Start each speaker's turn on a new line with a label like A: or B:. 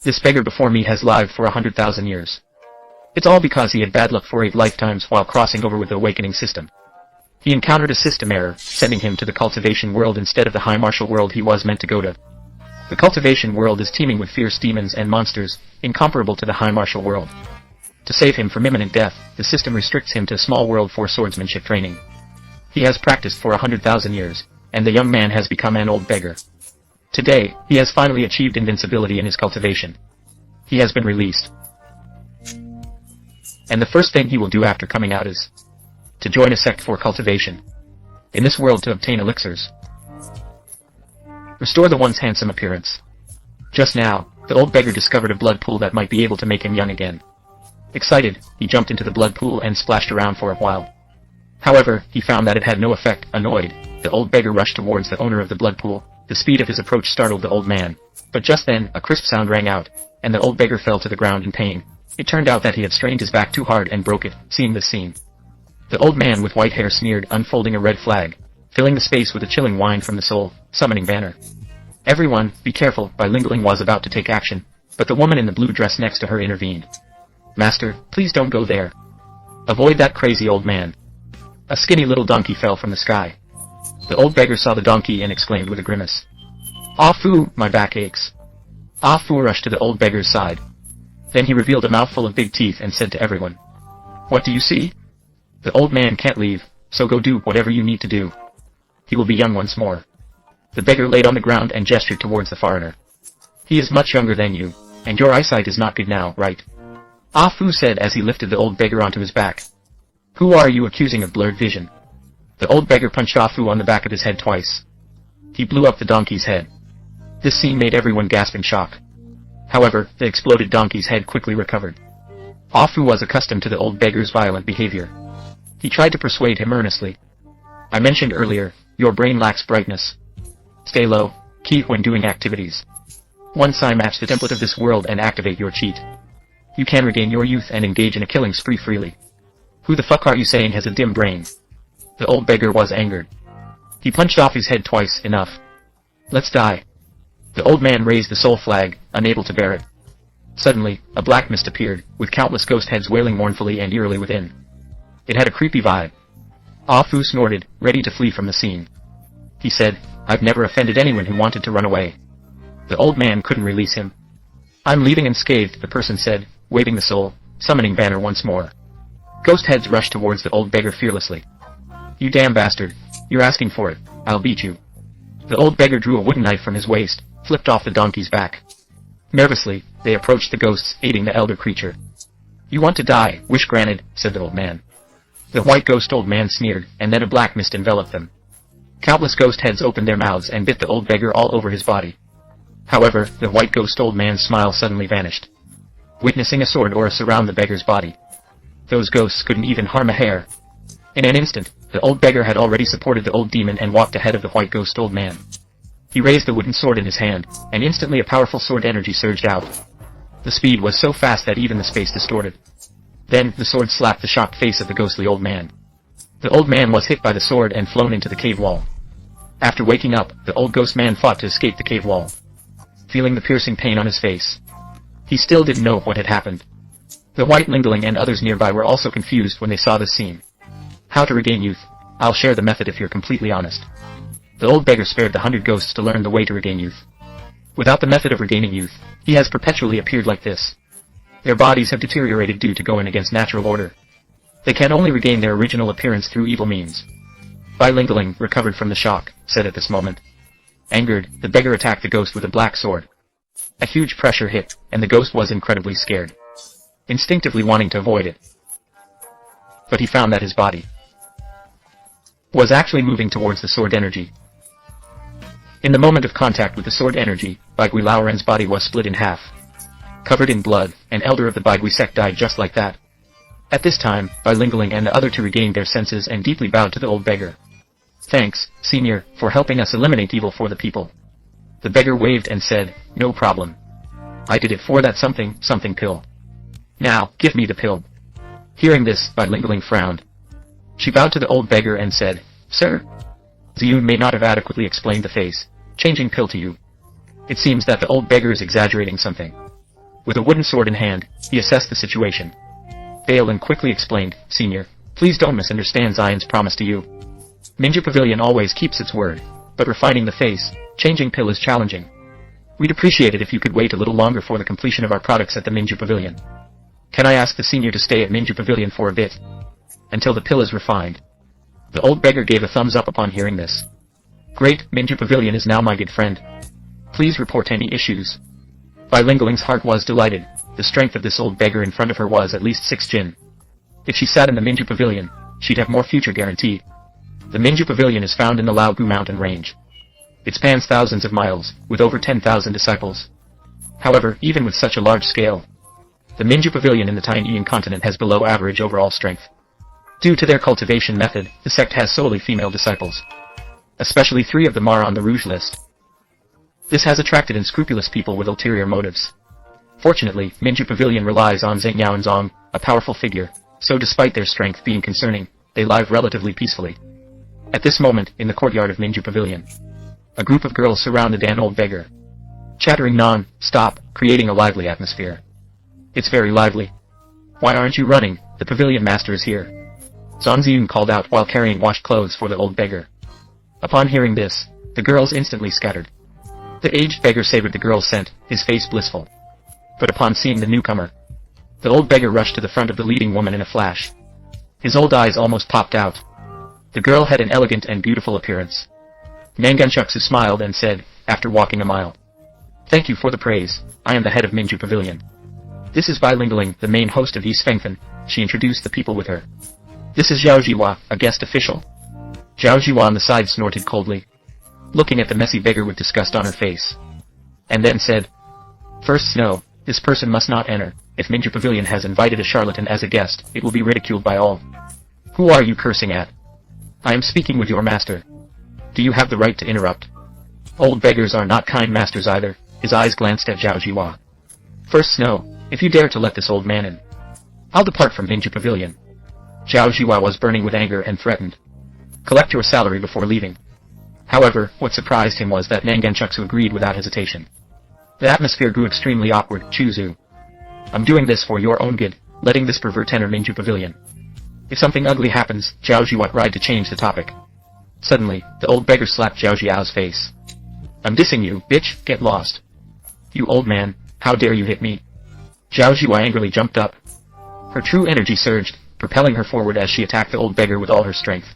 A: This beggar before me has lived for 100,000 years. It's all because he had bad luck for 8 lifetimes while crossing over with the awakening system. He encountered a system error, sending him to the cultivation world instead of the high martial world he was meant to go to. The cultivation world is teeming with fierce demons and monsters, incomparable to the high martial world. To save him from imminent death, the system restricts him to a small world for swordsmanship training. He has practiced for 100,000 years, and the young man has become an old beggar. Today, he has finally achieved invincibility in his cultivation. He has been released. And the first thing he will do after coming out is to join a sect for cultivation. In this world to obtain elixirs. Restore the once handsome appearance. Just now, the old beggar discovered a blood pool that might be able to make him young again. Excited, he jumped into the blood pool and splashed around for a while. However, he found that it had no effect. Annoyed, the old beggar rushed towards the owner of the blood pool. The speed of his approach startled the old man. But just then, a crisp sound rang out, and the old beggar fell to the ground in pain. It turned out that he had strained his back too hard and broke it. Seeing this scene, the old man with white hair sneered, unfolding a red flag, filling the space with a chilling whine from the soul summoning banner. Everyone, be careful, Bilingualing was about to take action, but the woman in the blue dress next to her intervened. Master, please don't go there. Avoid that crazy old man. A skinny little donkey fell from the sky. The old beggar saw the donkey and exclaimed with a grimace. Ah foo, my back aches. Ah foo rushed to the old beggar's side. Then he revealed a mouthful of big teeth and said to everyone, What do you see? The old man can't leave, so go do whatever you need to do. He will be young once more. The beggar laid on the ground and gestured towards the foreigner. He is much younger than you, and your eyesight is not good now, right? Ah Fu said as he lifted the old beggar onto his back. Who are you accusing of blurred vision? The old beggar punched Ah Fu on the back of his head twice. He blew up the donkey's head. This scene made everyone gasp in shock. However, the exploded donkey's head quickly recovered. Ah Fu was accustomed to the old beggar's violent behavior. He tried to persuade him earnestly. I mentioned earlier, your brain lacks brightness. Stay low, key when doing activities. Once I match the template of this world and activate your cheat, you can regain your youth and engage in a killing spree freely. Who the fuck are you saying has a dim brain? The old beggar was angered. He punched off his head twice. Enough. Let's die. The old man raised the soul flag, unable to bear it. Suddenly, a black mist appeared, with countless ghost heads wailing mournfully and eerily within. It had a creepy vibe. Ah Fu snorted, ready to flee from the scene. He said, I've never offended anyone who wanted to run away. The old man couldn't release him. I'm leaving unscathed, the person said, waving the soul, summoning banner once more. Ghost heads rushed towards the old beggar fearlessly. You damn bastard, you're asking for it, I'll beat you. The old beggar drew a wooden knife from his waist, flipped off the donkey's back. Nervously, they approached the ghosts, aiding the elder creature. You want to die, wish granted, said the old man. The white ghost old man sneered, and then a black mist enveloped them. Countless ghost heads opened their mouths and bit the old beggar all over his body. However, the white ghost old man's smile suddenly vanished. Witnessing a sword aura surround the beggar's body. Those ghosts couldn't even harm a hair. In an instant, the old beggar had already supported the old demon and walked ahead of the white ghost old man. He raised the wooden sword in his hand, and instantly a powerful sword energy surged out. The speed was so fast that even the space distorted. Then, the sword slapped the shocked face of the ghostly old man. The old man was hit by the sword and flown into the cave wall. After waking up, the old ghost man fought to escape the cave wall. Feeling the piercing pain on his face, he still didn't know what had happened. The white Lingling and others nearby were also confused when they saw this scene. How to regain youth? I'll share the method if you're completely honest. The old beggar spared the 100 ghosts to learn the way to regain youth. Without the method of regaining youth, he has perpetually appeared like this. Their bodies have deteriorated due to going against natural order. They can only regain their original appearance through evil means. Bilingualing recovered from the shock, said at this moment. Angered, the beggar attacked the ghost with a black sword. A huge pressure hit, and the ghost was incredibly scared, instinctively wanting to avoid it. But he found that his body was actually moving towards the sword energy. In the moment of contact with the sword energy, Baigui Laoren's body was split in half. Covered in blood, an elder of the Baigui sect died just like that. At this time, Bilingualing and the other two regained their senses and deeply bowed to the old beggar. Thanks, senior, for helping us eliminate evil for the people. The beggar waved and said, no problem. I did it for that something pill. Now, give me the pill. Hearing this, Bilingualing frowned. She bowed to the old beggar and said, Sir, you may not have adequately explained the face, changing pill to you. It seems that the old beggar is exaggerating something. With a wooden sword in hand, he assessed the situation. Balin quickly explained, "Senior, please don't misunderstand Zion's promise to you. Ninja Pavilion always keeps its word, but refining the face, changing pill is challenging. We'd appreciate it if you could wait a little longer for the completion of our products at the Ninja Pavilion. Can I ask the senior to stay at Ninja Pavilion for a bit? Until the pill is refined?" The old beggar gave a thumbs up upon hearing this. "Great, Ninja Pavilion is now my good friend. Please report any issues." Bilingualing's heart was delighted. The strength of this old beggar in front of her was at least 6 jin. If she sat in the Ninja Pavilion, she'd have more future guaranteed. The Ninja Pavilion is found in the Laogu mountain range. It spans thousands of miles, with over 10,000 disciples. However, even with such a large scale, the Ninja Pavilion in the Tainan continent has below average overall strength. Due to their cultivation method, the sect has solely female disciples. Especially 3 of them are on the Rouge list. This has attracted unscrupulous people with ulterior motives. Fortunately, Ninja Pavilion relies on Zheng Yao and Zong, a powerful figure, so despite their strength being concerning, they live relatively peacefully. At this moment, in the courtyard of Ninja Pavilion, a group of girls surrounded an old beggar, chattering non-stop, creating a lively atmosphere. "It's very lively. Why aren't you running? The pavilion master is here," Zong Ziyun called out while carrying washed clothes for the old beggar. Upon hearing this, the girls instantly scattered. The aged beggar savored the girl's scent, his face blissful. But upon seeing the newcomer, the old beggar rushed to the front of the leading woman in a flash. His old eyes almost popped out. The girl had an elegant and beautiful appearance. Nanganchuksu smiled and said, after walking a mile, "Thank you for the praise. I am the head of Minju Pavilion. This is Bilingualing, the main host of East Fengfen." She introduced the people with her. "This is Zhao Jiwa, a guest official." Zhao Jiwa on the side snorted coldly, looking at the messy beggar with disgust on her face, and then said, "First, no, this person must not enter. If Minju Pavilion has invited a charlatan as a guest, it will be ridiculed by all. Who are you cursing at? I am speaking with your master. Do you have the right to interrupt?" Old beggars are not kind masters either. His eyes glanced at Zhao Jiwa. "First, no, if you dare to let this old man in, I'll depart from Minju Pavilion." Zhao Jiwa was burning with anger and threatened, "Collect your salary before leaving." However, what surprised him was that Nanganchuksu agreed without hesitation. The atmosphere grew extremely awkward. "Chuzu, I'm doing this for your own good, letting this pervert enter Minju Pavilion. If something ugly happens," Zhao Jiwa tried to change the topic. Suddenly, the old beggar slapped Zhao Jiao's face. "I'm dissing you, bitch, get lost. You old man, how dare you hit me?" Zhao Jiwa angrily jumped up. Her true energy surged, propelling her forward as she attacked the old beggar with all her strength.